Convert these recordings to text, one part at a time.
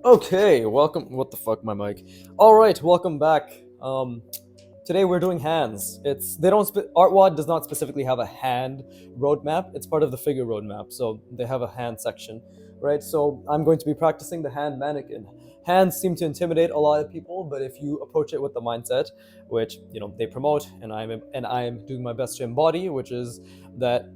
Okay, welcome. What the fuck, my mic? All right, welcome back. Today we're doing hands. It's they don't. Artwod does not specifically have a hand roadmap. It's part of the figure roadmap, so they have a hand section, right? So I'm going to be practicing the hand mannequin. Hands seem to intimidate a lot of people, but if you approach it with the mindset, which they promote, and I'm doing my best to embody, which is that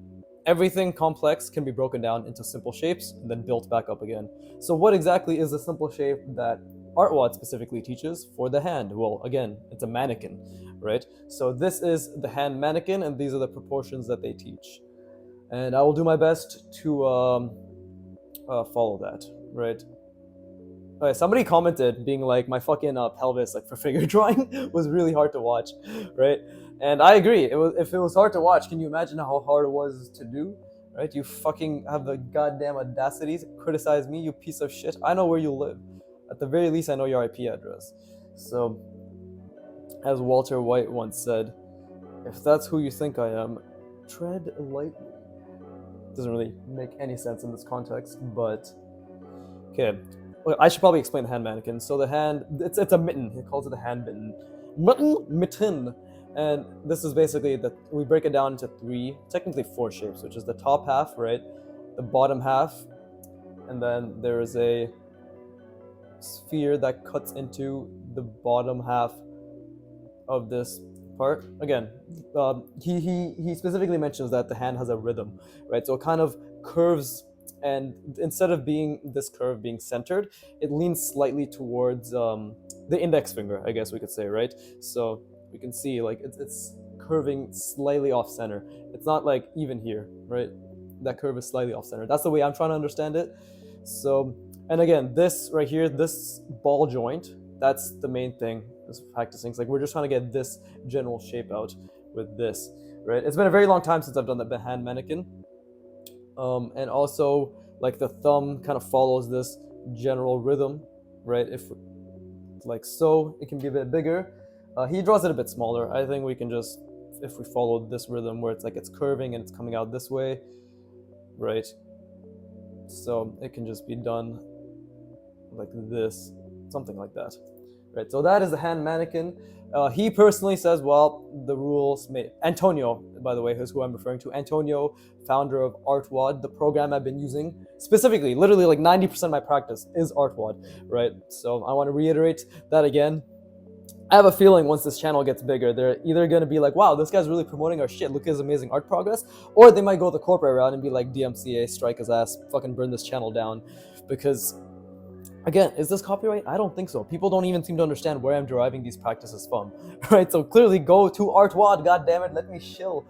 everything complex can be broken down into simple shapes and then built back up again. So, what exactly is the simple shape that Artwad specifically teaches for the hand? Well, again, it's a mannequin, right? So, this is the hand mannequin, and these are the proportions that they teach. And I will do my best to follow that, right? Okay, somebody commented being like, my fucking pelvis, like for figure drawing, was really hard to watch, right? And I agree. If it was hard to watch, can you imagine how hard it was to do? Right? You fucking have the goddamn audacity to criticize me, you piece of shit. I know where you live. At the very least, I know your IP address. So, as Walter White once said, if that's who you think I am, tread lightly. Doesn't really make any sense in this context, but okay. Well, I should probably explain the hand mannequin. So the hand, it's a mitten. He calls it a hand mitten. Mitten. And this is basically that we break it down into three, technically four shapes, which is the top half, right? The bottom half, and then there is a sphere that cuts into the bottom half of this part. Again, he specifically mentions that the hand has a rhythm, right? So it kind of curves, and instead of being this curve being centered, it leans slightly towards the index finger, I guess we could say, right? So we can see like it's curving slightly off center. It's not like even here, right? That curve is slightly off center. That's the way I'm trying to understand it. So, and again, this right here, this ball joint, that's the main thing is practicing. It's like we're just trying to get this general shape out with this, right? It's been a very long time since I've done the hand mannequin. And also, like the thumb kind of follows this general rhythm, right? If like so, it can be a bit bigger. He draws it a bit smaller. I think we can just, if we follow this rhythm where it's like it's curving and it's coming out this way, right? So it can just be done like this, something like that, right? So that is the hand mannequin. He personally says, well, the rules may. Antonio, by the way, is who I'm referring to. Antonio, founder of Artwod, the program I've been using specifically, literally like 90% of my practice is Artwod, right? So I want to reiterate that again. I have a feeling once this channel gets bigger, they're either going to be like, wow, this guy's really promoting our shit, look at his amazing art progress, or they might go the corporate route and be like, DMCA, strike his ass, fucking burn this channel down. Because again, is this copyright? I don't think so. People don't even seem to understand where I'm deriving these practices from, right? So clearly, go to Artwad. God damn it, let me shill.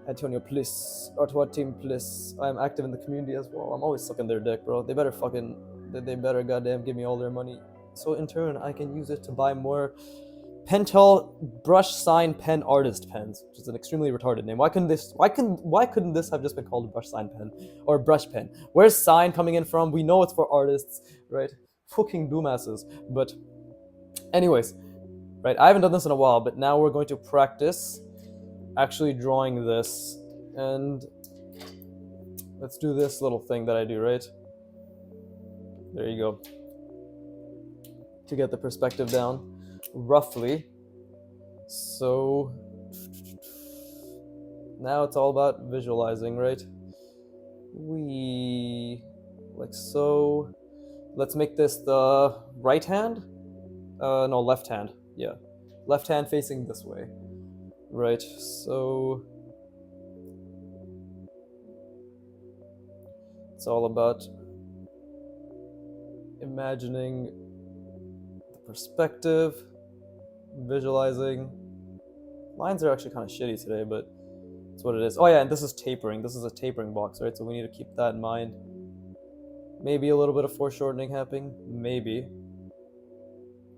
Antonio, please. Artwad team, please. I'm active in the community as well. I'm always sucking their dick, bro. They better fucking, they better goddamn give me all their money, so in turn I can use it to buy more Pentel brush sign pen artist pens, which is an extremely retarded name. Why couldn't this have just been called a brush sign pen or brush pen? Where's sign coming in from? We know it's for artists, right? Fucking dumbasses. But anyways, right, I haven't done this in a while, but now we're going to practice actually drawing this. And let's do this little thing that I do, right? There you go. To get the perspective down roughly. So now it's all about visualizing, right? We like so. Let's make this the right hand. No, left hand. Yeah, left hand facing this way, right? So it's all about imagining the perspective, visualizing. Lines are actually kind of shitty today, but it's what it is. Oh yeah, and this is tapering. This is a tapering box, right? So we need to keep that in mind. Maybe a little bit of foreshortening happening. Maybe.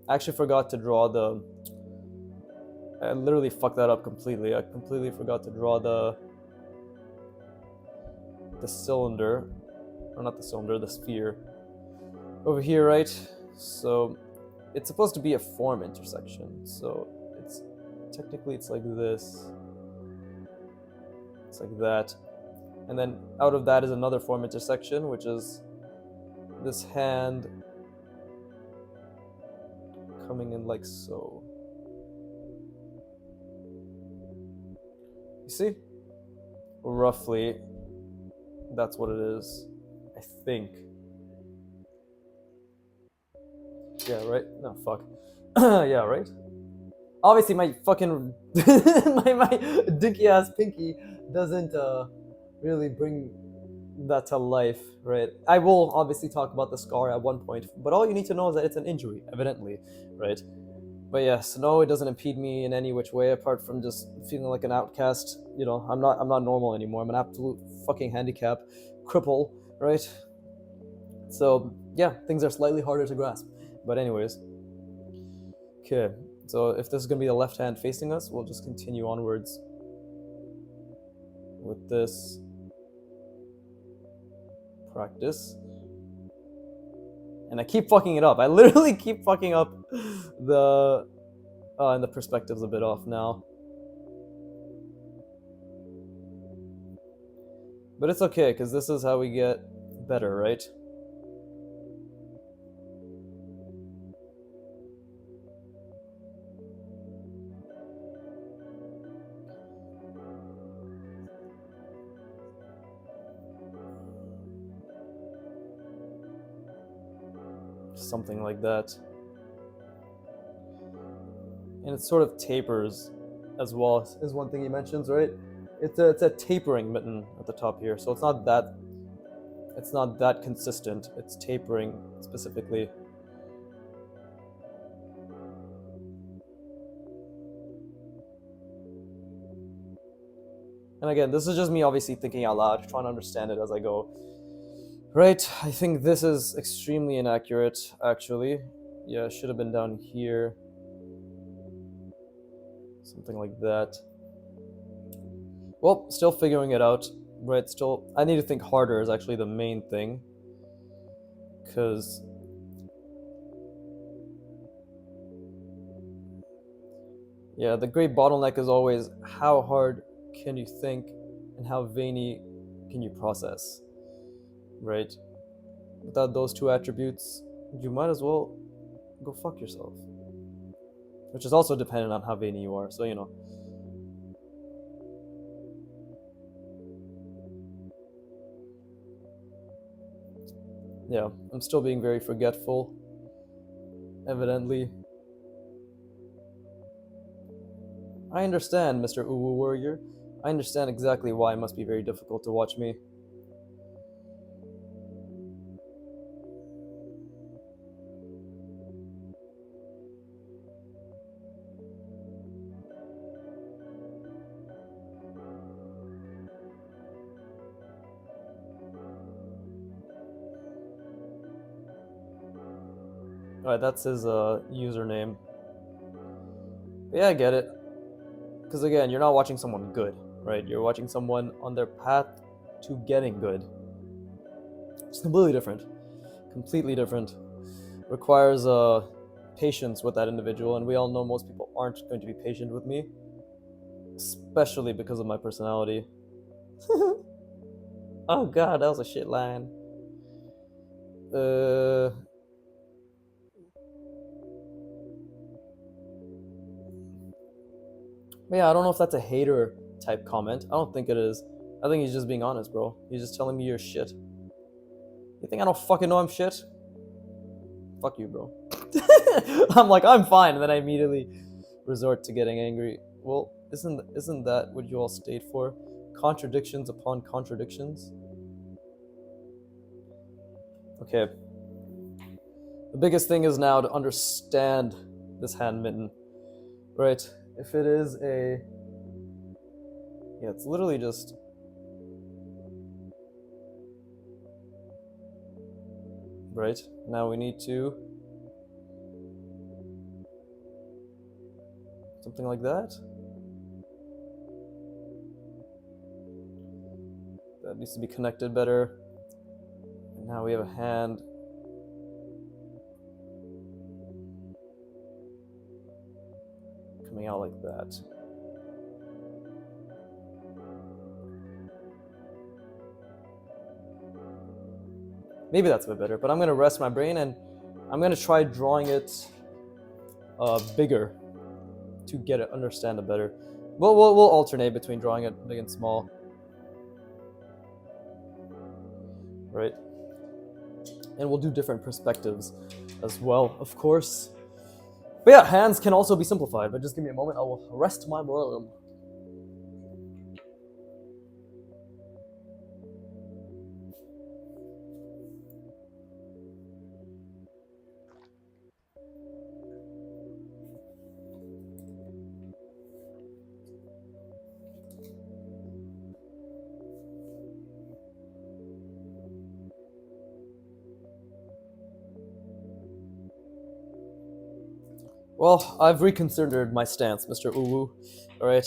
I actually forgot to draw the. I literally fucked that up completely. I completely forgot to draw the cylinder, or not the cylinder, the sphere over here, right? So it's supposed to be a form intersection. So it's technically it's like this. It's like that. And then out of that is another form intersection, which is this hand coming in like so. You see? Roughly, that's what it is. I think. Yeah, right? No, fuck. Yeah, right? Obviously, my fucking my dinky ass pinky doesn't really bring that to life, right? I will obviously talk about the scar at one point, but all you need to know is that it's an injury, evidently, right? But yes, no, it doesn't impede me in any which way apart from just feeling like an outcast. You know, I'm not normal anymore. I'm an absolute fucking handicap, cripple, right? So yeah, things are slightly harder to grasp. But anyways, okay. So if this is gonna be the left hand facing us, we'll just continue onwards with this practice. And I keep fucking it up. I literally keep fucking up the and the perspective's a bit off now. But it's okay, because this is how we get better, right? Something like that. And it sort of tapers as well, is one thing he mentions, right? It's a tapering mitten at the top here, so it's not that consistent. It's tapering specifically. And again, this is just me obviously thinking out loud, trying to understand it as I go. Right, I think this is extremely inaccurate, actually. Yeah, it should have been down here. Something like that. Well, still figuring it out. Right, still, I need to think harder is actually the main thing. Because yeah, the great bottleneck is always how hard can you think and how veiny can you process, right? Without those two attributes, you might as well go fuck yourself. Which is also dependent on how veiny you are, so you know. Yeah, I'm still being very forgetful, evidently. I understand, Mr. Uwu Warrior. I understand exactly why it must be very difficult to watch me. Alright, that's his username. But yeah, I get it. Because again, you're not watching someone good, right? You're watching someone on their path to getting good. It's completely different. Completely different. Requires patience with that individual, and we all know most people aren't going to be patient with me. Especially because of my personality. Oh god, that was a shit line. Yeah, I don't know if that's a hater type comment. I don't think it is. I think he's just being honest, bro. He's just telling me you're shit. You think I don't fucking know I'm shit? Fuck you, bro. I'm like, I'm fine, and then I immediately resort to getting angry. Well, isn't that what you all stayed for? Contradictions upon contradictions? Okay. The biggest thing is now to understand this hand mitten. Right? If it is a... Yeah, it's literally just... Right? Now we need to... Something like that? That needs to be connected better. And now we have a hand. Coming out like that. Maybe that's a bit better, but I'm gonna rest my brain and I'm gonna try drawing it bigger to get it, understand it better. We'll alternate between drawing it big and small, right? And we'll do different perspectives as well, of course. But yeah, hands can also be simplified. But just give me a moment. I will rest my worm. Well, I've reconsidered my stance, Mr. Uwu. Alright?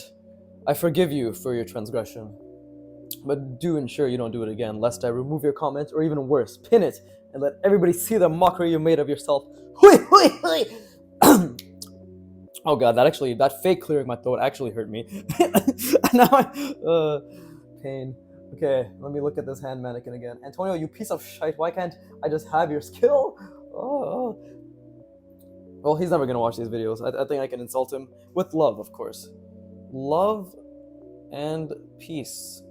I forgive you for your transgression. But do ensure you don't do it again, lest I remove your comment, or even worse, pin it, and let everybody see the mockery you made of yourself. Hui, hui, hui! Oh god, that fake clearing my throat actually hurt me. Now pain. Okay, let me look at this hand mannequin again. Antonio, you piece of shite, why can't I just have your skill? Oh. Well, he's never gonna watch these videos. I think I can insult him. With love, of course. Love and peace.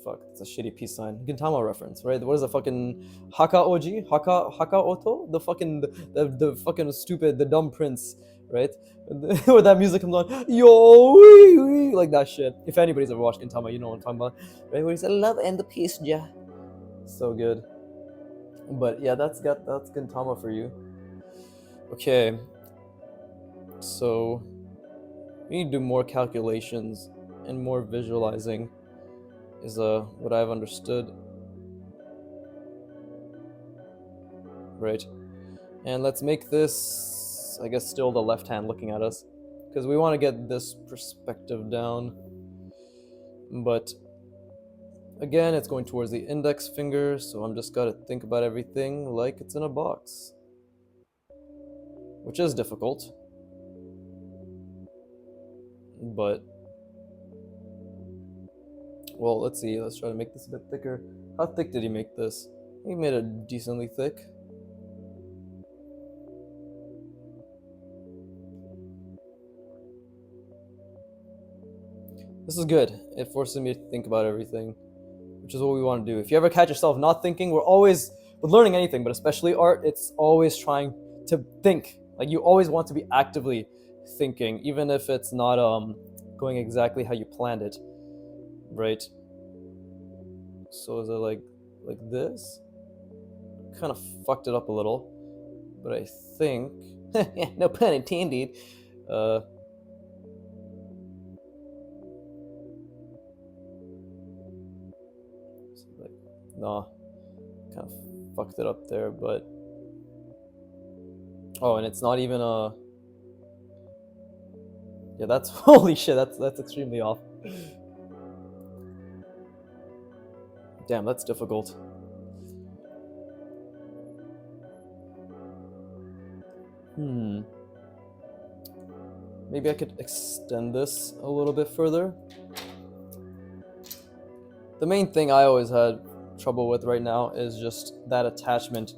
Fuck, it's a shitty peace sign. Gintama reference, right? What is the fucking Haka Oji? Haka Oto? The fucking stupid, the dumb prince, right? Where that music comes on, yo, wee, wee, like that shit. If anybody's ever watched Gintama, you know what I'm talking about, right? Where he said love and the peace, yeah. So good. But yeah, that's Gintama for you. Okay. So we need to do more calculations and more visualizing. Is what I've understood. Right. And let's make this, I guess, still the left hand looking at us, because we want to get this perspective down. But again, it's going towards the index finger, so I'm just gotta think about everything like it's in a box, which is difficult. But well, let's see. Let's try to make this a bit thicker. How thick did he make this? He made it decently thick. This is good. It forces me to think about everything, which is what we want to do. If you ever catch yourself not thinking, we're always, with learning anything, but especially art, it's always trying to think. Like, you always want to be actively thinking, even if it's not going exactly how you planned it, right? So is it like this? Kind of fucked it up a little, but I think no pun intended. No, kind of fucked it up there, but oh, and it's not even a. Yeah, that's holy shit. That's extremely off. Damn, that's difficult. Maybe I could extend this a little bit further. The main thing I always had trouble with right now is just that attachment.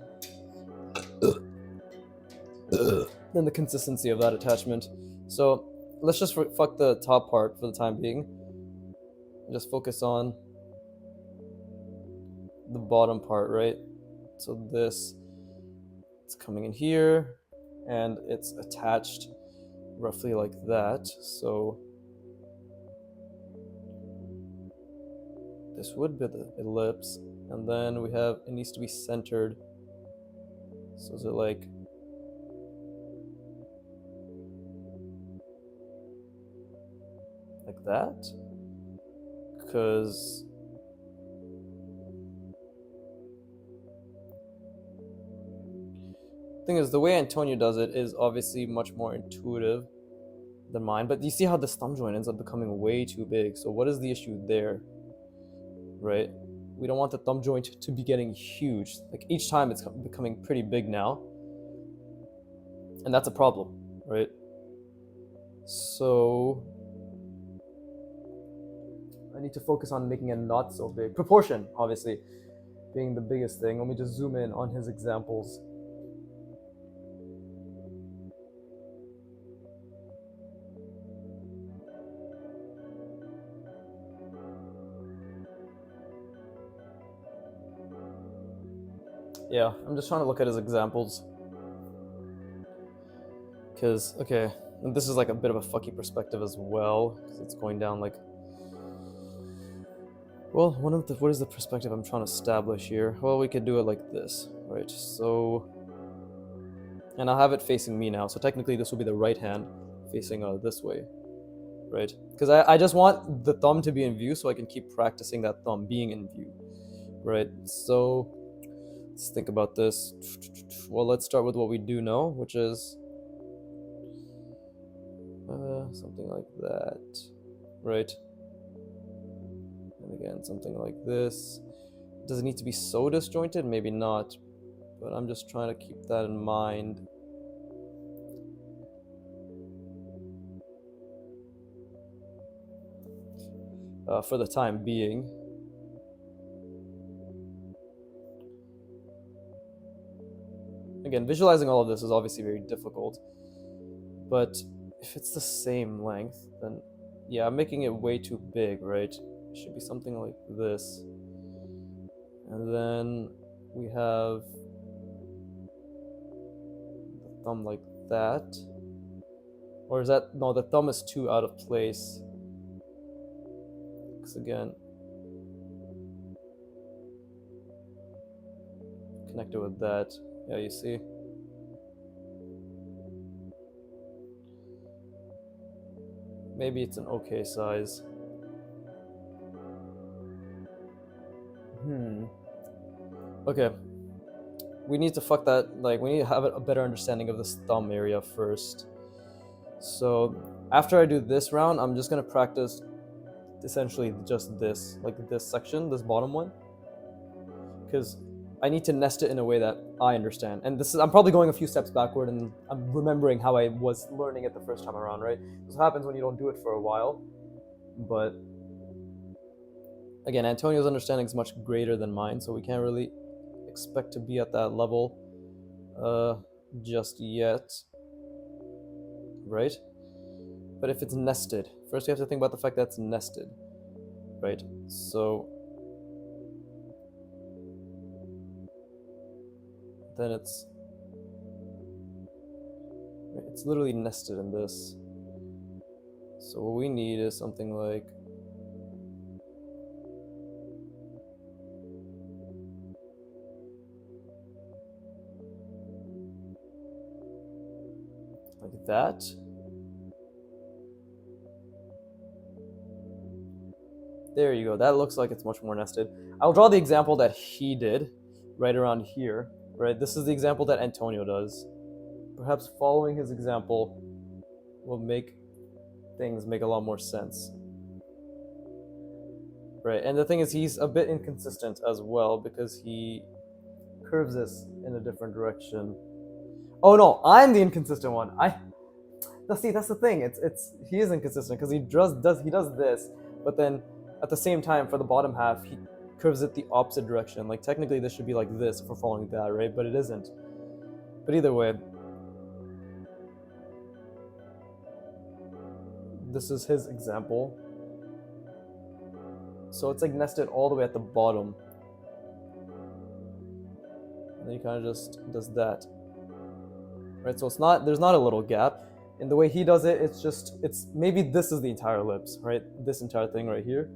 And the consistency of that attachment. So let's just fuck the top part for the time being. Just focus on the bottom part, right? So this, it's coming in here, and it's attached roughly like that. So this would be the ellipse, and then we have, it needs to be centered. So is it like that? Because thing is, the way Antonio does it is obviously much more intuitive than mine, but you see how this thumb joint ends up becoming way too big. So what is the issue there, right? We don't want the thumb joint to be getting huge. Like, each time it's becoming pretty big now, and that's a problem, right? So I need to focus on making it not so big. Proportion, obviously, being the biggest thing. Let me just zoom in on his examples. Yeah, I'm just trying to look at his examples. Because, okay, and this is like a bit of a fucky perspective as well, because it's going down like... Well, what is the perspective I'm trying to establish here? Well, we could do it like this, right? So, and I'll have it facing me now. So technically this will be the right hand facing this way, right? Because I just want the thumb to be in view so I can keep practicing that thumb being in view, right? So let's think about this. Well, let's start with what we do know, which is something like that, right? And again, something like this. Does it need to be so disjointed? Maybe not, but I'm just trying to keep that in mind. For the time being. Again, visualizing all of this is obviously very difficult, but if it's the same length, then yeah, I'm making it way too big, right? It should be something like this. And then we have the thumb like that. Or is that, no, the thumb is too out of place. Because again, connect it with that. Yeah, you see? Maybe it's an okay size. Okay. We need to fuck that, like, we need to have a better understanding of this thumb area first. So, after I do this round, I'm just gonna practice essentially just this, like this section, this bottom one. Because I need to nest it in a way that I understand. And this is, I'm probably going a few steps backward and I'm remembering how I was learning it the first time around, right? This happens when you don't do it for a while. But again, Antonio's understanding is much greater than mine, so we can't really expect to be at that level just yet, right? But if it's nested, first you have to think about the fact that it's nested, right? So then it's literally nested in this. So what we need is something like that. There you go. That looks like it's much more nested. I'll draw the example that he did right around here, right? This is the example that Antonio does. Perhaps following his example will make things make a lot more sense. Right, and the thing is he's a bit inconsistent as well because he curves this in a different direction. Oh no, I'm the inconsistent one. See, that's the thing. He is inconsistent because he does this, but then at the same time for the bottom half he curves it the opposite direction. Like technically this should be like this if we're following that, right? But it isn't. But either way, this is his example. So it's like nested all the way at the bottom. And then he kind of just does that. Right, so there's not a little gap. In the way he does it, it's maybe this is the entire lips, right? This entire thing right here.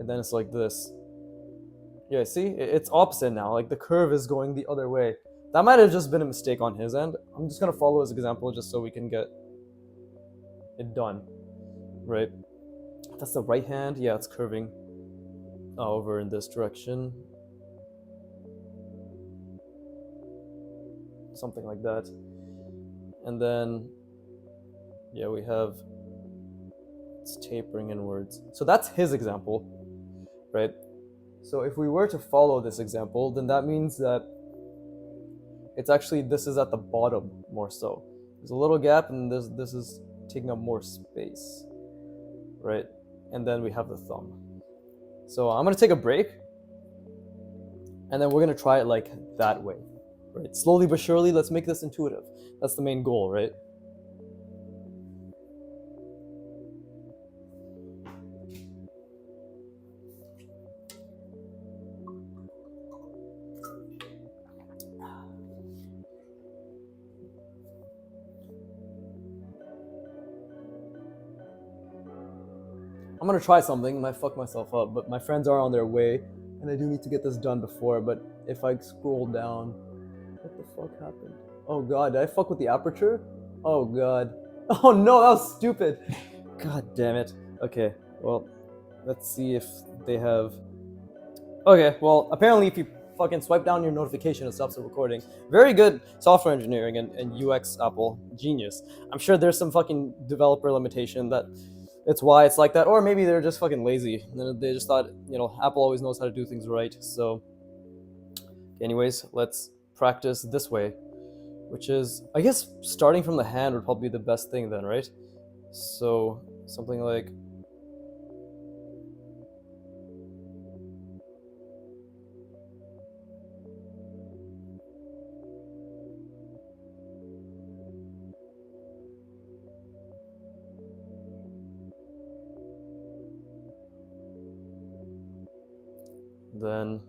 And then it's like this. Yeah, see? It's opposite now. Like the curve is going the other way. That might have just been a mistake on his end. I'm just gonna follow his example just so we can get it done. Right? That's the right hand. Yeah, it's curving over in this direction. Something like that. And then, yeah, we have, it's tapering inwards. So that's his example, right? So if we were to follow this example, then that means that it's actually, this is at the bottom more so. There's a little gap and this is taking up more space, right? And then we have the thumb. So I'm gonna take a break and then we're gonna try it like that way, right? Slowly but surely, let's make this intuitive. That's the main goal, right? I'm gonna try something. Might fuck myself up, but my friends are on their way, and I do need to get this done before. But if I scroll down, what the fuck happened? Oh god, did I fuck with the aperture? Oh god. Oh no, that was stupid. God damn it. Okay, well, let's see if they have. Okay, well, apparently if you fucking swipe down your notification, it stops the recording. Very good software engineering and UX, Apple. Genius. I'm sure there's some fucking developer limitation that it's why it's like that, or maybe they're just fucking lazy. They just thought, Apple always knows how to do things right. So, anyways, let's practice this way, which is, I guess, starting from the hand would probably be the best thing then, right? So, something like. Then.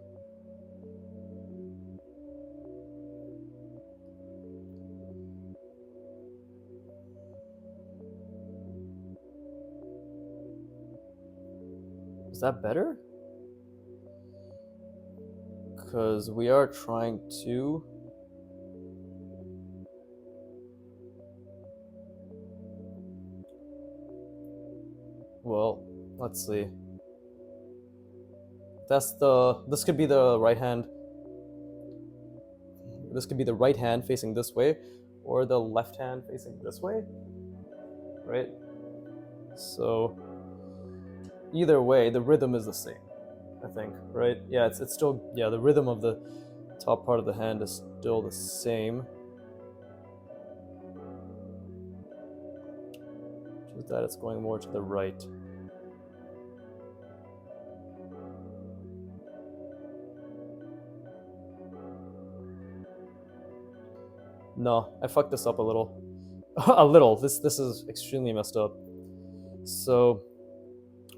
Is that better? Because we are trying to. Well, let's see. This could be the right hand. This could be the right hand facing this way, or the left hand facing this way, right? So either way, the rhythm is the same, I think, right? Yeah, it's still, yeah, the rhythm of the top part of the hand is still the same. Just that it's going more to the right. No, I fucked this up a little. A little. This is extremely messed up. So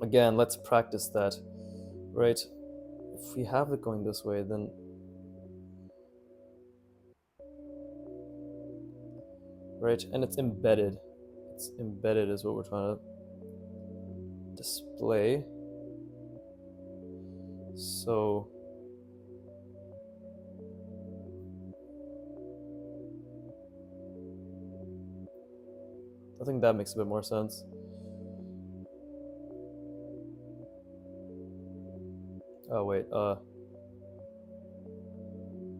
again, let's practice that. Right? If we have it going this way, then right, and it's embedded. It's embedded is what we're trying to display. So I think that makes a bit more sense. Oh wait,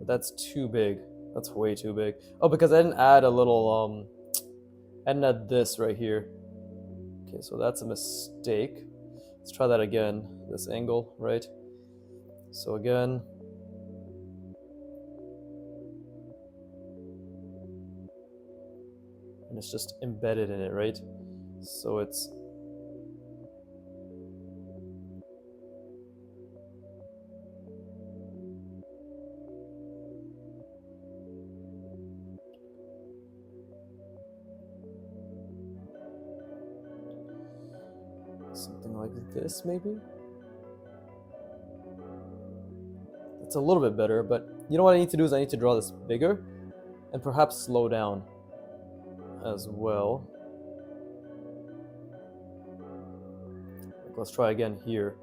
that's too big. That's way too big. Oh, because I didn't add a little I didn't add this right here. Okay, so that's a mistake. Let's try that again. This angle, right? So again, and it's just embedded in it, right? So it's something like this, maybe? It's a little bit better, but you know what I need to do is I need to draw this bigger and perhaps slow down as well. Let's try again here.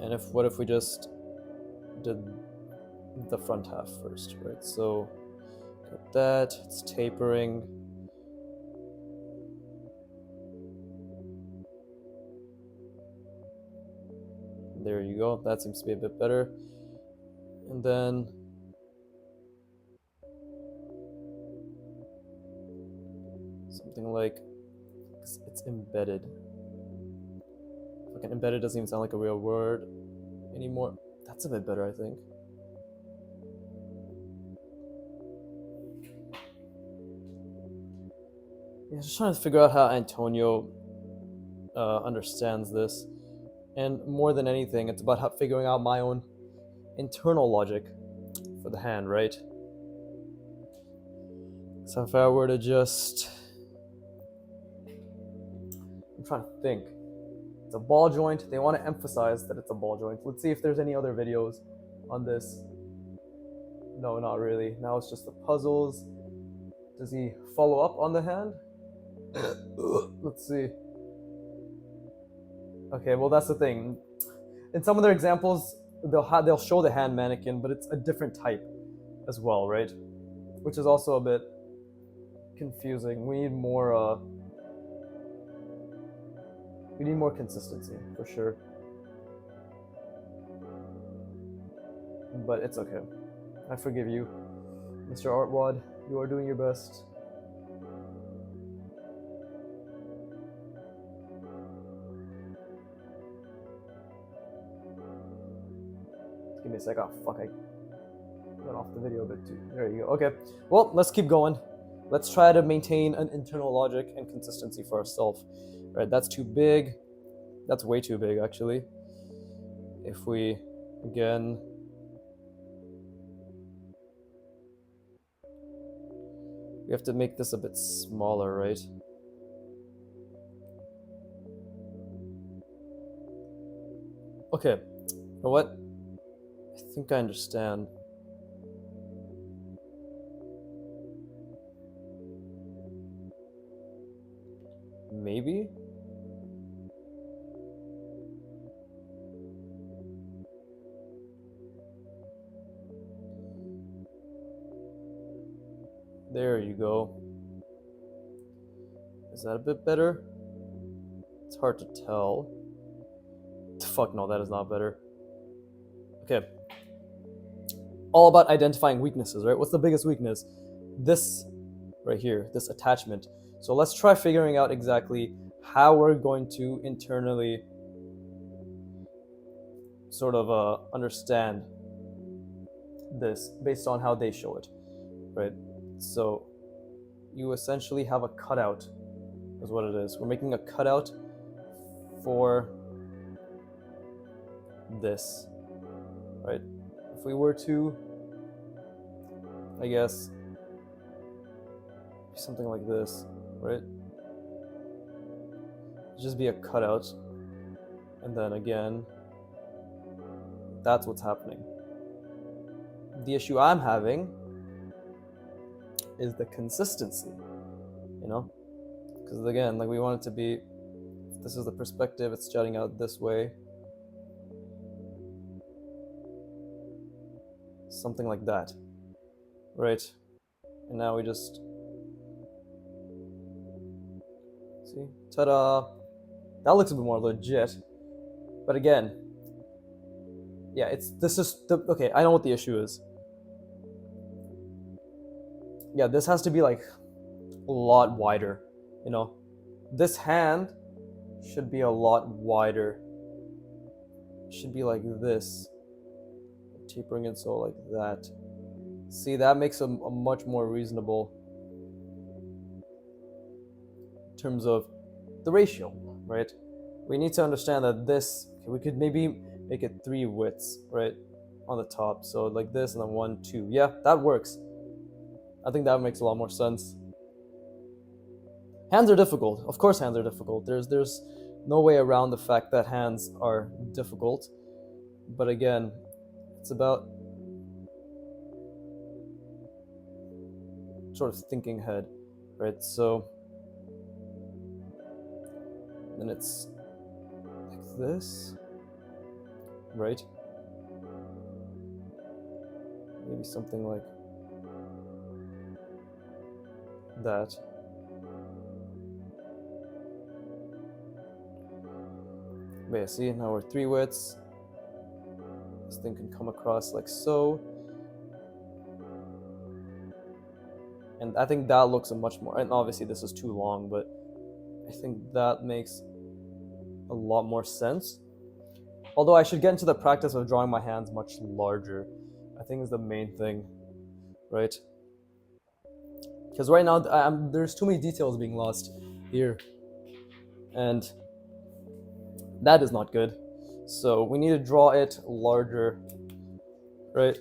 And what if we just did the front half first, right? So got that, it's tapering. There you go, that seems to be a bit better. And then something like, it's embedded. Fucking embedded doesn't even sound like a real word anymore. That's a bit better, I think. Yeah, just trying to figure out how Antonio understands this. And more than anything, it's about figuring out my own internal logic for the hand, right? So if I were to just... I'm trying to think. It's a ball joint. They want to emphasize that it's a ball joint. Let's see if there's any other videos on this. No, not really. Now it's just the puzzles. Does he follow up on the hand? Let's see. Okay, well that's the thing. In some of their examples, they'll show the hand mannequin, but it's a different type as well, right? Which is also a bit confusing. We need more consistency for sure. But it's okay. I forgive you, Mr. Artwod. You are doing your best. Give me a sec. Oh fuck! I went off the video a bit too. There you go. Okay. Well, let's keep going. Let's try to maintain an internal logic and consistency for ourselves. Right? That's too big. That's way too big, actually. If we again. We have to make this a bit smaller, right? Okay, you know what? I think I understand. Maybe? There you go. Is that a bit better? It's hard to tell. Fuck no, that is not better. Okay. All about identifying weaknesses, right? What's the biggest weakness? This right here, this attachment. So let's try figuring out exactly how we're going to internally sort of understand this based on how they show it, right? So you essentially have a cutout, is what it is. We're making a cutout for this, right? If we were to, I guess, something like this, right? Just be a cutout, and then again, that's what's happening. The issue I'm having is the consistency, you know? Because again, like we want it to be, if this is the perspective, it's jutting out this way. Something like that, right? And now we just, see, ta-da! That looks a bit more legit, but again, yeah, okay, I know what the issue is. Yeah, this has to be like a lot wider, you know? This hand should be a lot wider. It should be like this. Tapering it so like that. See, that makes a much more reasonable in terms of the ratio, right? We need to understand that this, we could maybe make it 3 widths, right? On the top. So like this and then 1, 2. Yeah, that works. I think that makes a lot more sense. Hands are difficult. Of course hands are difficult. There's no way around the fact that hands are difficult. But again, it's about sort of thinking ahead, right? So then it's like this, right? Maybe something like that. But yeah, see, now we're 3 widths. This thing can come across like so. And I think that looks a much more, and obviously this is too long, but I think that makes a lot more sense. Although I should get into the practice of drawing my hands much larger, I think is the main thing, right? Because right now there's too many details being lost here, and that is not good. So we need to draw it larger, right?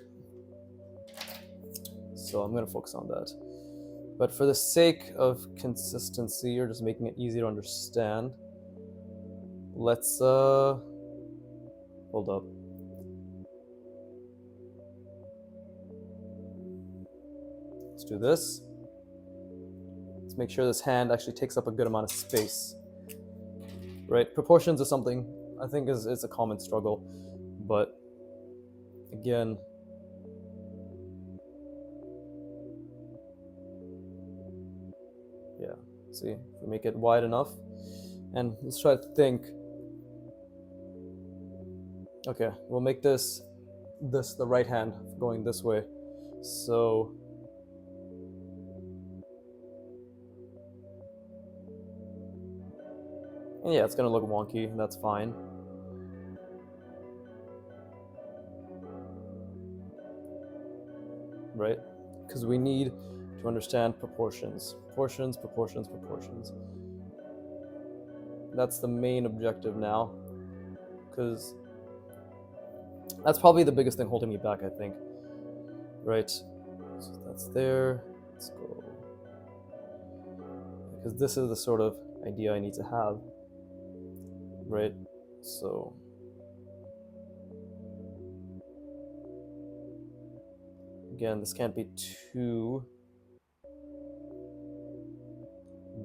So I'm gonna focus on that. But for the sake of consistency, or just making it easy to understand, let's hold up. Let's do this. Let's make sure this hand actually takes up a good amount of space. right? Proportions is something I think is a common struggle, but again, yeah, see, if we make it wide enough, and let's try to think. Okay, we'll make this the right hand going this way. So yeah, it's gonna look wonky, and that's fine. Right? Because we need to understand proportions. Proportions, proportions, proportions. That's the main objective now. Because that's probably the biggest thing holding me back, I think. Right? So that's there. Let's go. Because this is the sort of idea I need to have. Right? So again, this can't be too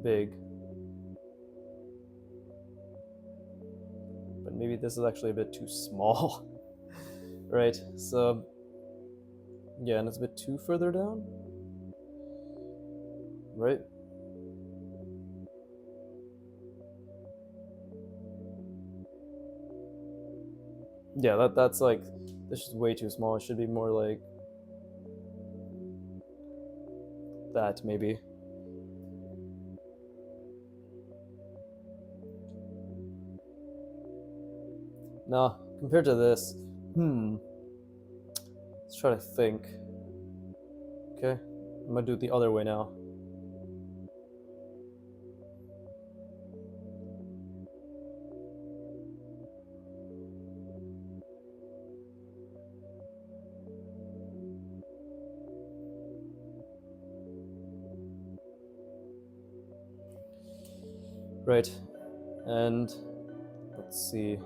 big. But maybe this is actually a bit too small. Right? So yeah, and it's a bit too further down. Right? Yeah, that's like, this is way too small. It should be more like that, maybe. Now, compared to this, let's try to think. Okay, I'm gonna do it the other way now. Right, and let's see.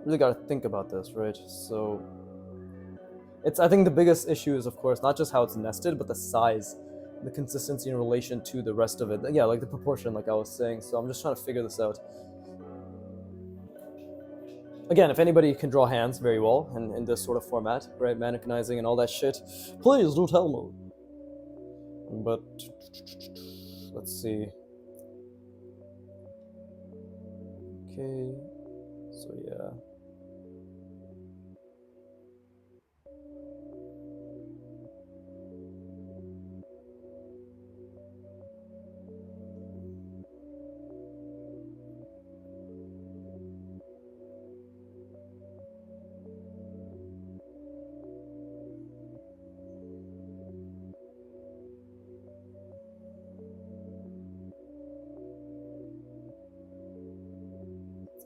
Really got to think about this, right? So it's, I think the biggest issue is, of course, not just how it's nested, but the size, the consistency in relation to the rest of it. Yeah, like the proportion, like I was saying. So I'm just trying to figure this out. Again, if anybody can draw hands very well in this sort of format, right, mannequinizing and all that shit, please do tell me. But let's see. Okay, so yeah.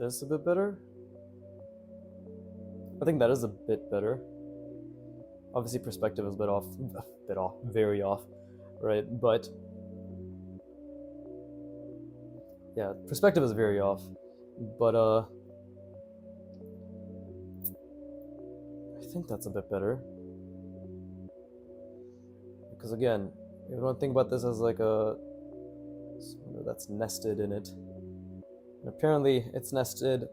Is this a bit better? I think that is a bit better. Obviously, perspective is very off, right? But yeah, perspective is very off. But I think that's a bit better. Because again, you don't think about this as like a somewhere that's nested in it. And apparently, it's nested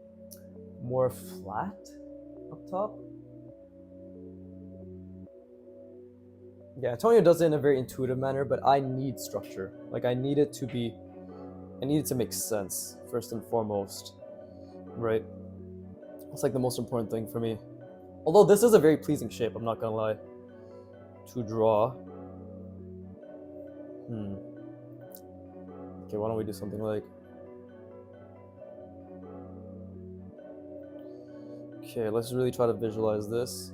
more flat up top. Yeah, Antonio does it in a very intuitive manner, but I need structure. Like, I need it to make sense, first and foremost, right? It's like the most important thing for me. Although this is a very pleasing shape, I'm not gonna lie, to draw. Okay, why don't we do something like... Okay, let's really try to visualize this.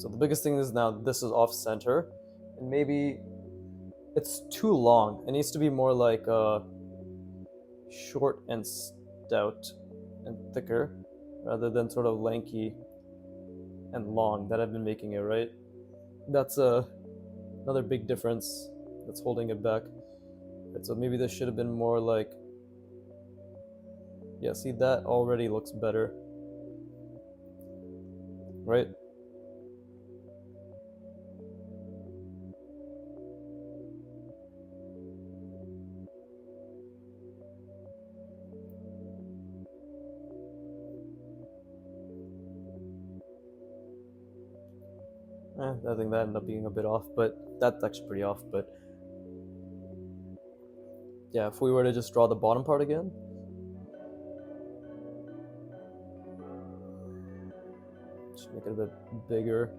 So the biggest thing is now this is off center, and maybe it's too long. It needs to be more like short and stout and thicker rather than sort of lanky and long that I've been making it, right? That's another big difference that's holding it back. Right, so maybe this should have been more like, yeah, see, that already looks better, right? I think that ended up being a bit off, but that's actually pretty off. But yeah, if we were to just draw the bottom part again, just make it a bit bigger.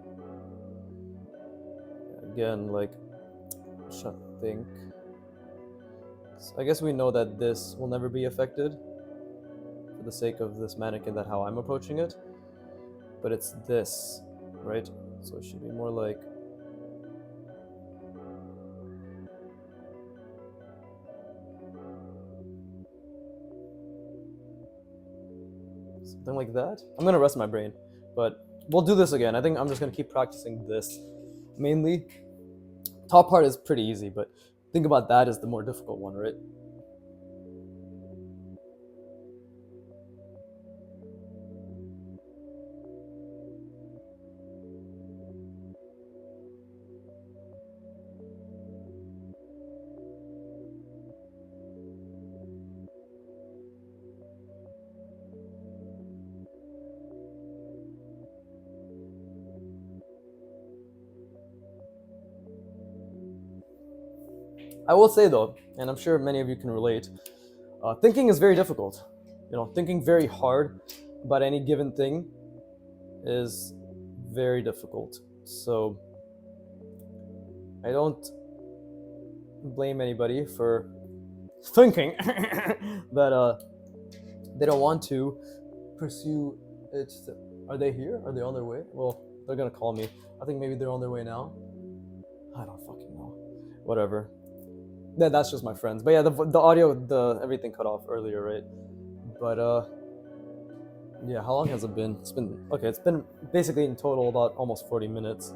Again, like, I'm trying to think. So I guess we know that this will never be affected for the sake of this mannequin, that how I'm approaching it. But it's this, right? So it should be more like, something like that. I'm gonna rest my brain, but we'll do this again. I think I'm just gonna keep practicing this mainly. Top part is pretty easy, but think about that as the more difficult one, right? I will say though, and I'm sure many of you can relate, thinking is very difficult. You know, thinking very hard about any given thing is very difficult. So I don't blame anybody for thinking that they don't want to pursue it. Are they here? Are they on their way? Well, they're gonna call me. I think maybe they're on their way now. I don't fucking know. Whatever. That's just my friends. But yeah, the audio, the everything cut off earlier, right? But yeah, how long has it been? It's been okay. It's been basically in total about almost 40 minutes.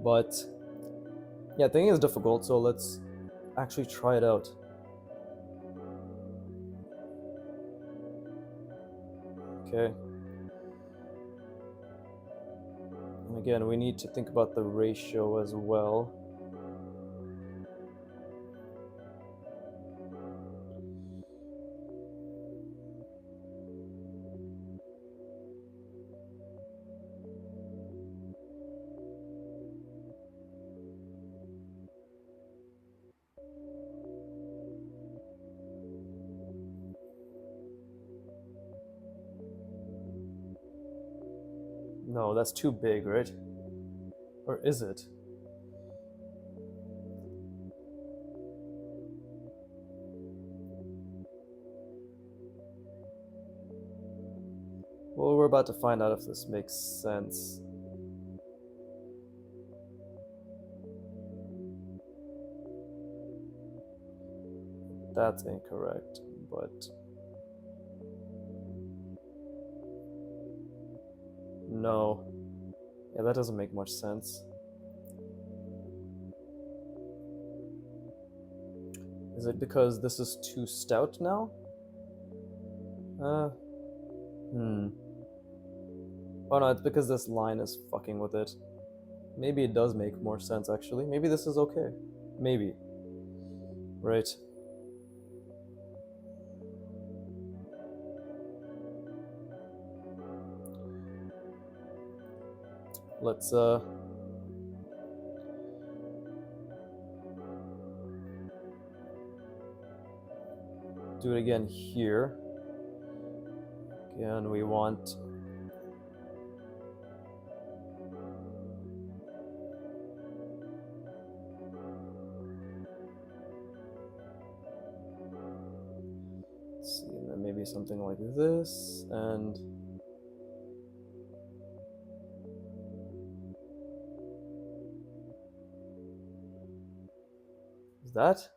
But yeah, thinking is difficult, so let's actually try it out. Okay. And again, we need to think about the ratio as well. No, that's too big, right? Or is it? Well, we're about to find out if this makes sense. That's incorrect, but no. Yeah, that doesn't make much sense. Is it because this is too stout now? Hmm. Oh no, it's because this line is fucking with it. Maybe it does make more sense actually. Maybe this is okay. Maybe. Right. Let's do it again here. Again, we want let's see, and then maybe something like this, and is that?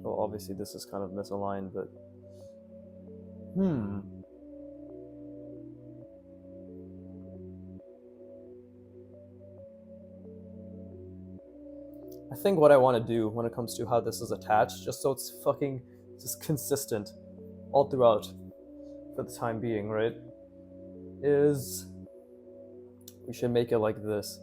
Well, Obviously this is kind of misaligned, but I think what I want to do when it comes to how this is attached, just so it's fucking just consistent all throughout for the time being, right, is we should make it like this.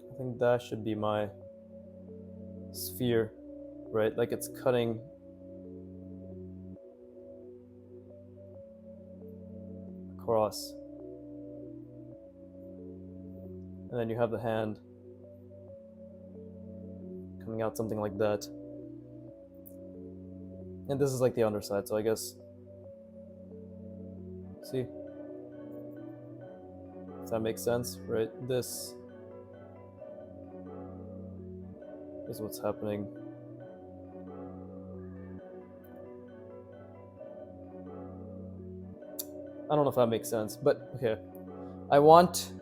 I think that should be my sphere, right? Like it's cutting across. And then you have the hand coming out something like that. And this is like the underside, so I guess, see? Does that make sense, right? This is what's happening. I don't know if that makes sense, but okay. I want,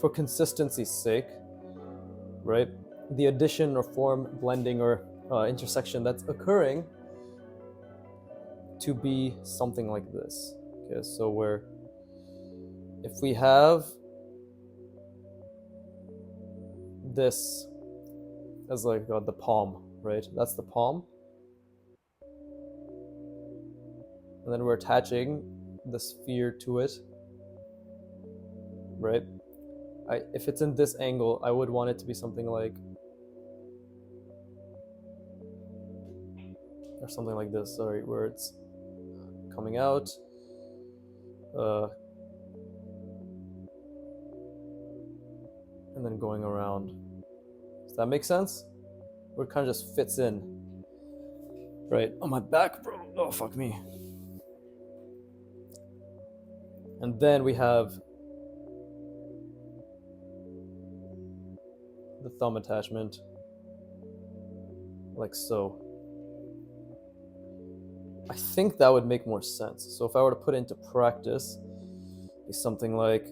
for consistency's sake, right, the addition or form blending or intersection that's occurring to be something like this. Okay, so where if we have this as like the palm, right? That's the palm. And then we're attaching the sphere to it, right? If it's in this angle, I would want it to be something like, or something like this, sorry, where it's coming out, and then going around. Does that make sense? Where it kind of just fits in, right? On my back, bro. Oh, fuck me. And then we have the thumb attachment, like so. I think that would make more sense. So if I were to put it into practice, it'd be something like,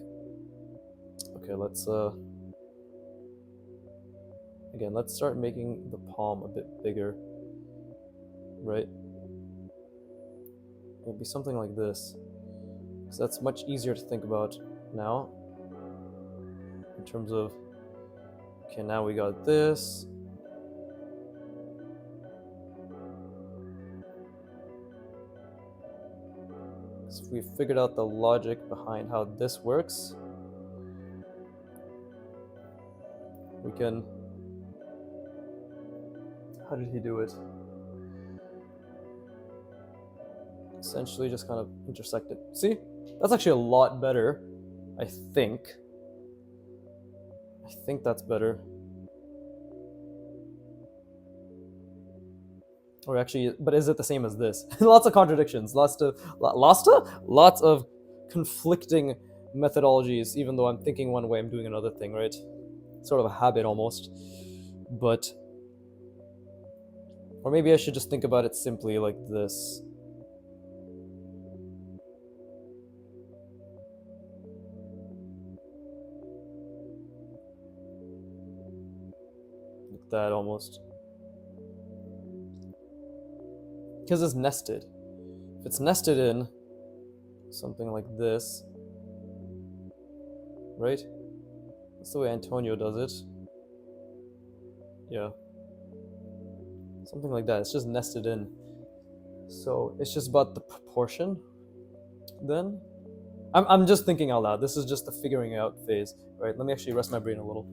okay, let's again, let's start making the palm a bit bigger, right? It'd be something like this. So that's much easier to think about now in terms of, okay, now we got this. So if we figured out the logic behind how this works, we can, how did he do it? Essentially just kind of intersect it. See? That's actually a lot better, I think. I think that's better. Or actually, but is it the same as this? Lots of contradictions, lots of conflicting methodologies, even though I'm thinking one way, I'm doing another thing, right? Sort of a habit almost. But, or maybe I should just think about it simply like this. Like that almost. Because it's nested. If it's nested in something like this, right? That's the way Antonio does it. Yeah. Something like that. It's just nested in. So it's just about the proportion then. I'm just thinking out loud. This is just the figuring out phase. Right, let me actually rest my brain a little.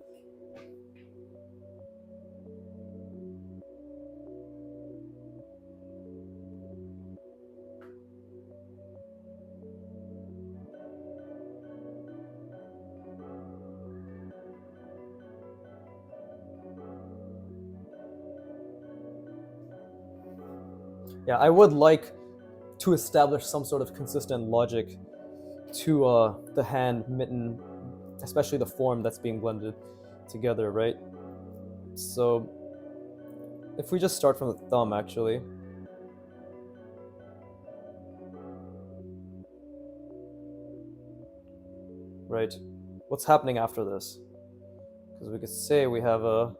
Yeah, I would like to establish some sort of consistent logic to the hand, mitten, especially the form that's being blended together, right? So if we just start from the thumb, actually, right? What's happening after this? Because we could say we have a,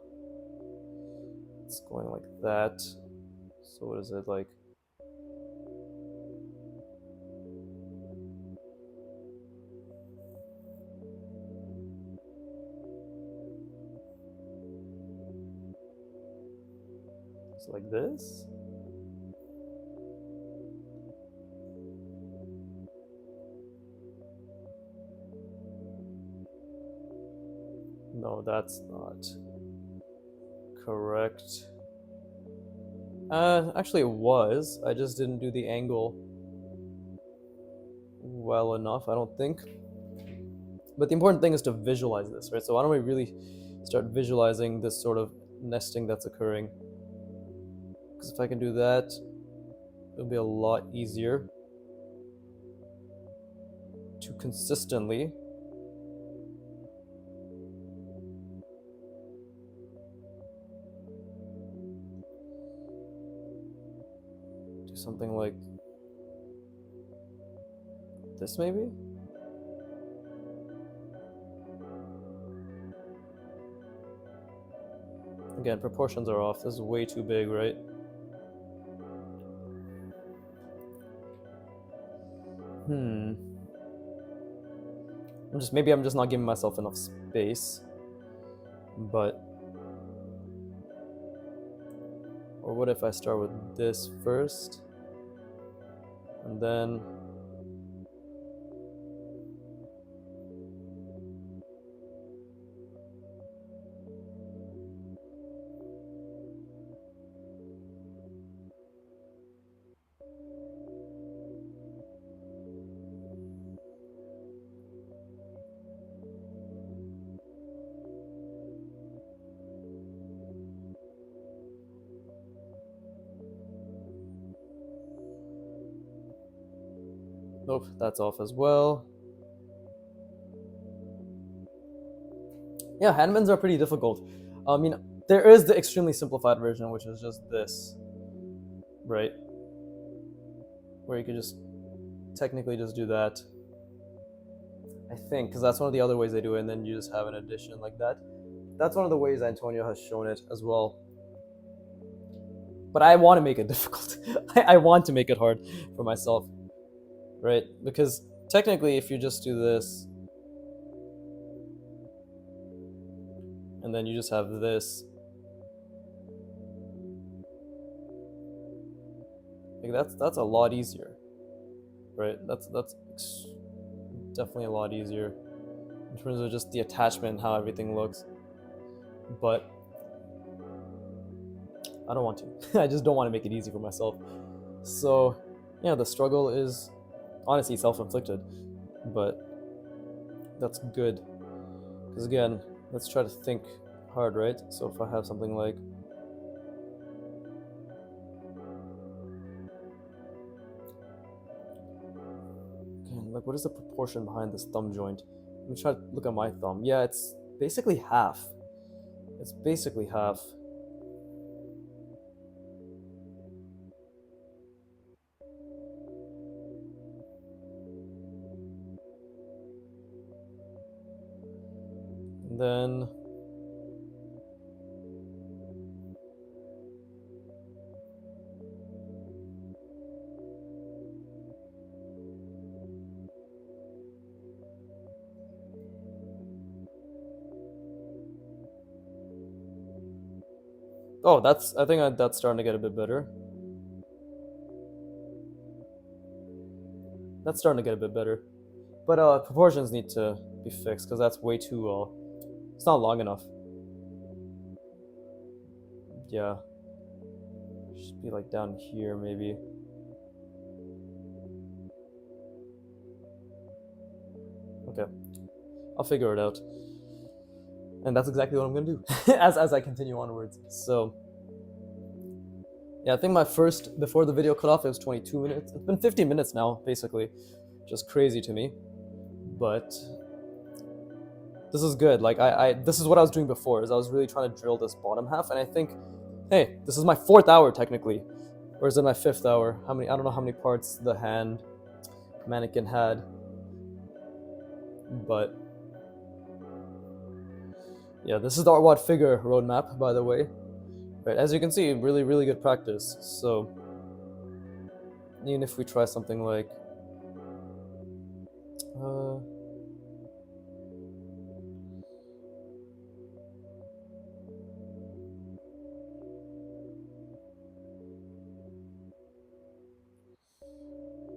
it's going like that. So what is it like? It's like this. No, that's not correct. Actually it was. I just didn't do the angle well enough, I don't think. But the important thing is to visualize this, right? So why don't we really start visualizing this sort of nesting that's occurring? Because if I can do that, it'll be a lot easier to consistently do something like this, maybe? Again, proportions are off. This is way too big, right? Maybe I'm just not giving myself enough space. But, or what if I start with this first, and then nope, that's off as well. Yeah, handmans are pretty difficult. I mean, there is the extremely simplified version, which is just this, right? Where you could just technically just do that. I think, because that's one of the other ways they do it, and then you just have an addition like that. That's one of the ways Antonio has shown it as well. But I want to make it difficult. I want to make it hard for myself, right? Because technically, if you just do this, and then you just have this, like that's a lot easier, right? That's definitely a lot easier in terms of just the attachment and how everything looks. But I don't want to. I just don't want to make it easy for myself. So yeah, the struggle is honestly self-inflicted, but that's good. Because again, let's try to think hard, right? So if I have something like what is the proportion behind this thumb joint? Let me try to look at my thumb. Yeah, it's basically half. It's basically half. And then oh, I think that's starting to get a bit better. That's starting to get a bit better. But proportions need to be fixed because that's way too it's not long enough. Yeah. Should be like down here maybe. Okay. I'll figure it out. And that's exactly what I'm gonna do as I continue onwards. So yeah, I think my first, before the video cut off, it was 22 minutes. It's been 50 minutes now, basically. Just crazy to me. But this is good. Like this is what I was doing before, is I was really trying to drill this bottom half, and I think, hey, this is my 4th hour technically. Or is it my 5th hour? I don't know how many parts the hand mannequin had. But Yeah, this is the artwod figure roadmap, by the way. Right, as you can see, really, really good practice. So, even if we try something like, uh,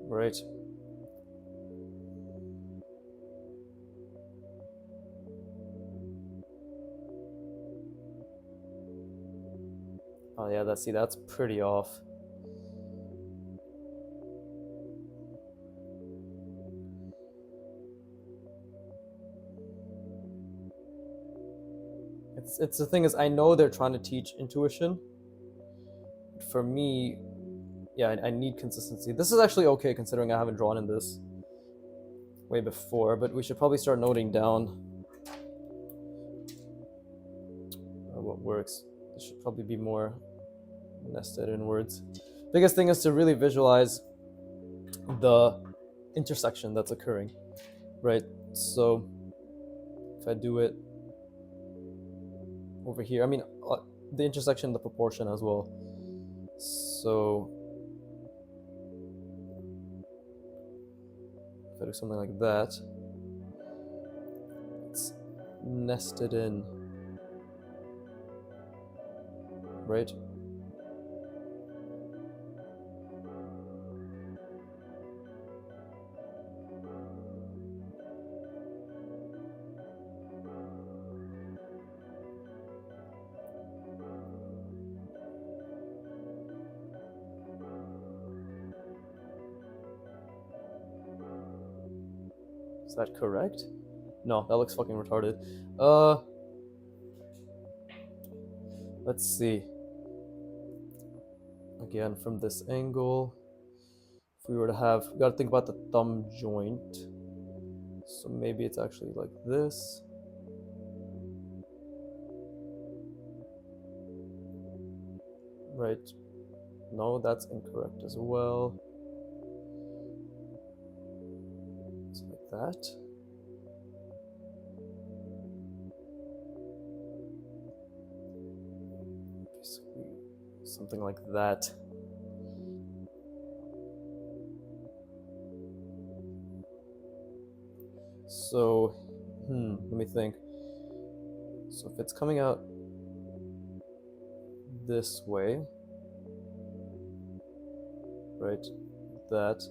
right. Oh yeah, that's pretty off. It's the thing is, I know they're trying to teach intuition. For me, yeah, I need consistency. This is actually okay considering I haven't drawn in this way before, but we should probably start noting down what works. This should probably be more nested in words. Biggest thing is to really visualize the intersection that's occurring, right? So if I do it over here, I mean, the intersection, the proportion as well. So if I do something like that, it's nested in, right? Is that correct? No, that looks fucking retarded. Let's see. Again, from this angle, if we were to have, we gotta think about the thumb joint. So maybe it's actually like this. Right. No, that's incorrect as well. It's like that. Basically, something like that. So, let me think. So if it's coming out this way, right, that.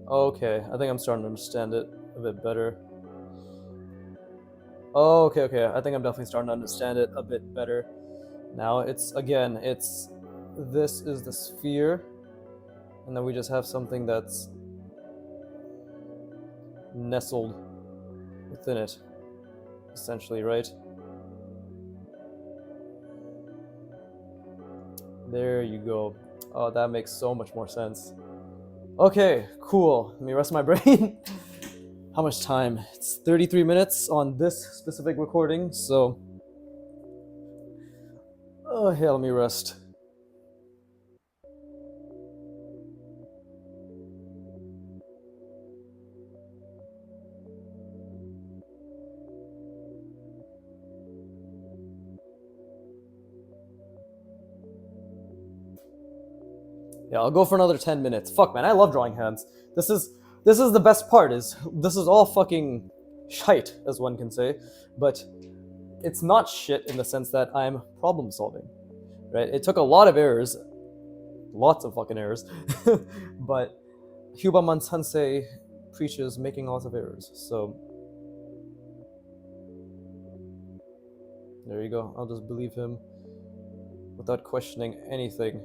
Okay, I think I'm starting to understand it a bit better. Oh, okay, I think I'm definitely starting to understand it a bit better. Now it's, again, it's, this is the sphere, and then we just have something that's nestled within it, essentially, right? There you go. Oh, that makes so much more sense. Okay, cool. Let me rest my brain. How much time? It's 33 minutes on this specific recording, so... Oh, hey, let me rest. Yeah, I'll go for another 10 minutes. Fuck, man, I love drawing hands. This is the best part, is this is all fucking shite, as one can say, but it's not shit in the sense that I'm problem solving, right? It took a lot of errors, lots of fucking errors, but Hyubaman Sensei preaches making lots of errors, so there you go. I'll just believe him without questioning anything.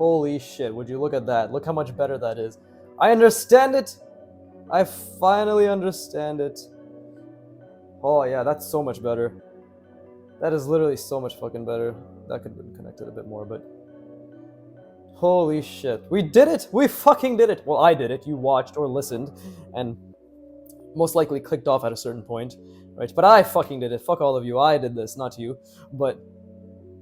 Holy shit, would you look at that? Look how much better that is. I understand it! I finally understand it. Oh yeah, that's so much better. That is literally so much fucking better. That could have been connected a bit more, but... Holy shit. We did it! We fucking did it! Well, I did it. You watched or listened, and most likely clicked off at a certain point, right? But I fucking did it. Fuck all of you. I did this, not you. But,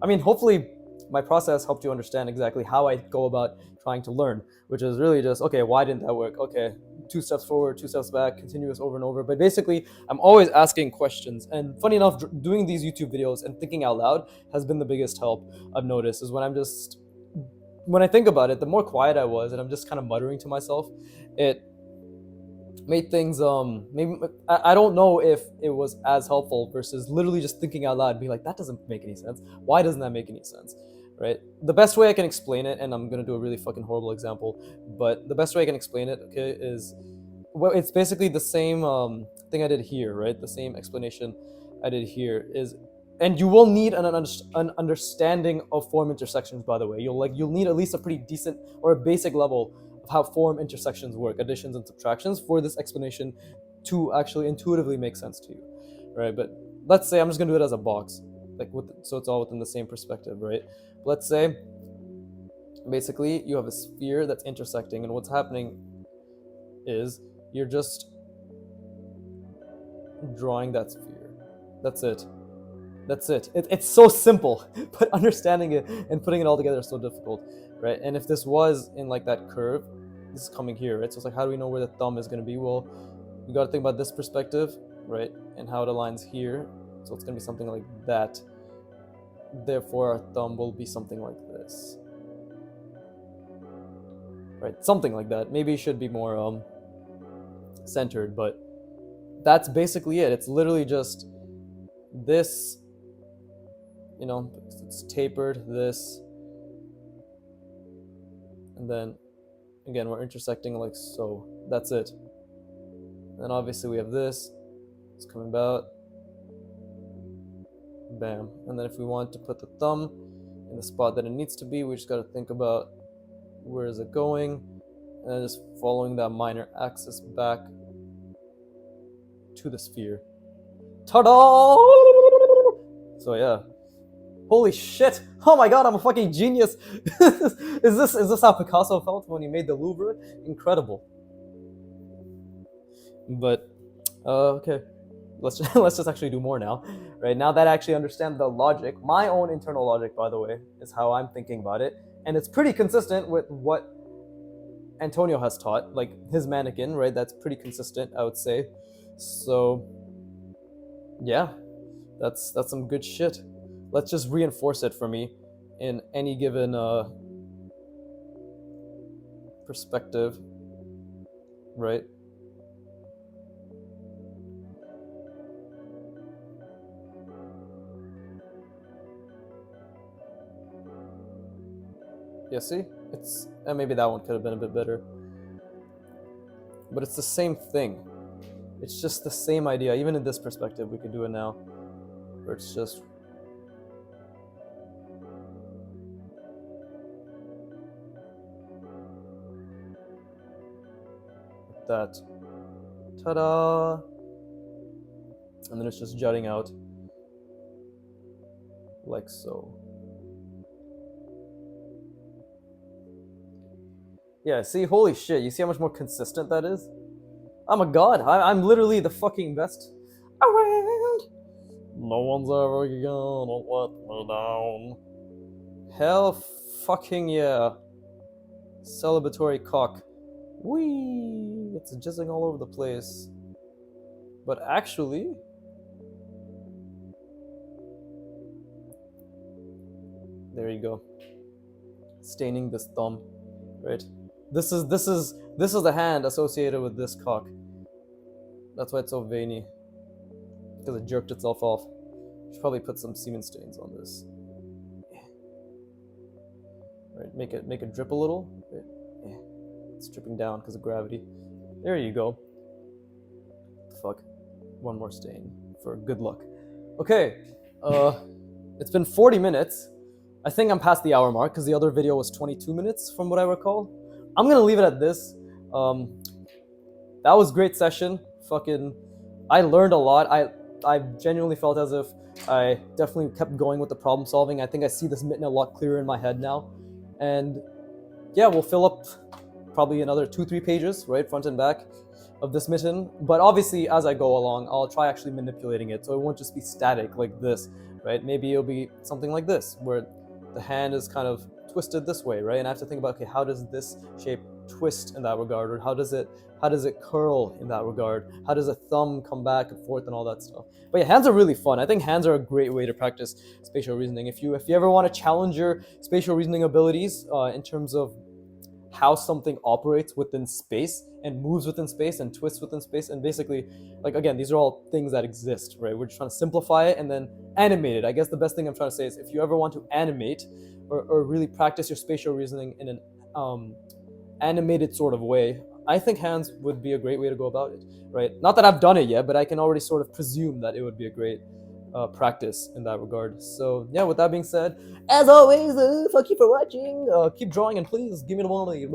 I mean, hopefully my process helped you understand exactly how I go about trying to learn, which is really just, okay, why didn't that work? Okay, 2 steps forward, 2 steps back, continuous over and over. But basically, I'm always asking questions. And funny enough, doing these YouTube videos and thinking out loud has been the biggest help I've noticed, is when I think about it, the more quiet I was and I'm just kind of muttering to myself, it made things maybe I don't know if it was as helpful versus literally just thinking out loud and being like, that doesn't make any sense. Why doesn't that make any sense? Right? The best way I can explain it, and I'm gonna do a really fucking horrible example, but the best way I can explain it, okay, is, well, it's basically the same thing I did here, right? The same explanation I did here is, and you will need an understanding of form intersections, by the way. You'll need at least a pretty decent or a basic level of how form intersections work, additions and subtractions, for this explanation to actually intuitively make sense to you, right? But let's say I'm just gonna do it as a box, like so it's all within the same perspective, right? Let's say basically you have a sphere that's intersecting, and what's happening is you're just drawing that sphere. That's it. That's it. It's so simple, but understanding it and putting it all together is so difficult, right? And if this was in like that curve, this is coming here, right? So it's like, how do we know where the thumb is going to be? Well, you got to think about this perspective, right? And how it aligns here. So it's going to be something like that. Therefore, our thumb will be something like this, right? Something like that. Maybe it should be more centered, but that's basically it. It's literally just this, you know, it's tapered, this, and then again we're intersecting like so. That's it. And then obviously we have this, it's coming about, bam. And then if we want to put the thumb in the spot that it needs to be, we just got to think about where is it going, and then just following that minor axis back to the sphere. Ta-da! So yeah. Holy shit! Oh my god, I'm a fucking genius! Is this how Picasso felt when he made the Louvre? Incredible. But okay, let's just actually do more now. Right now that I actually understand the logic, my own internal logic, by the way, is how I'm thinking about it, and it's pretty consistent with what Antonio has taught, like his mannequin, right? That's pretty consistent, I would say. So yeah, that's some good shit. Let's just reinforce it for me in any given perspective, right? Yeah, see? It's, and maybe that one could have been a bit better. But it's the same thing. It's just the same idea. Even in this perspective, we could do it now. Where it's just... that. Ta-da! And then it's just jutting out. Like so. Yeah, see, holy shit, you see how much more consistent that is? I'm a god. I'm literally the fucking best around. No one's ever gonna let me down. Hell fucking yeah. Celebratory cock. Whee! It's jizzing all over the place. But actually... there you go. Staining this thumb, right? This is the hand associated with this cock. That's why it's so veiny. Because it jerked itself off. Should probably put some semen stains on this. Right, make it drip a little. Right. It's dripping down because of gravity. There you go. Fuck. One more stain for good luck. Okay. It's been 40 minutes. I think I'm past the hour mark because the other video was 22 minutes from what I recall. I'm gonna leave it at this. Um, that was great session. Fucking, I learned a lot. I genuinely felt as if I definitely kept going with the problem solving. I think I see this mitten a lot clearer in my head now, and yeah, we'll fill up probably another 2-3 pages, right, front and back, of this mitten. But obviously, as I go along, I'll try actually manipulating it, so it won't just be static like this, right? Maybe it'll be something like this, where the hand is kind of twisted this way, right? And I have to think about, okay, how does this shape twist in that regard, or how does it curl in that regard? How does a thumb come back and forth and all that stuff? But yeah, hands are really fun. I think hands are a great way to practice spatial reasoning. If you ever want to challenge your spatial reasoning abilities in terms of how something operates within space and moves within space and twists within space, and basically, like, again, these are all things that exist, right? We're just trying to simplify it and then animate it. I guess the best thing I'm trying to say is, if you ever want to animate or really practice your spatial reasoning in an animated sort of way, I think hands would be a great way to go about it, right? Not that I've done it yet, but I can already sort of presume that it would be a great practice in that regard. So yeah, with that being said, as always, fuck you for watching. Keep drawing, and please give me the money.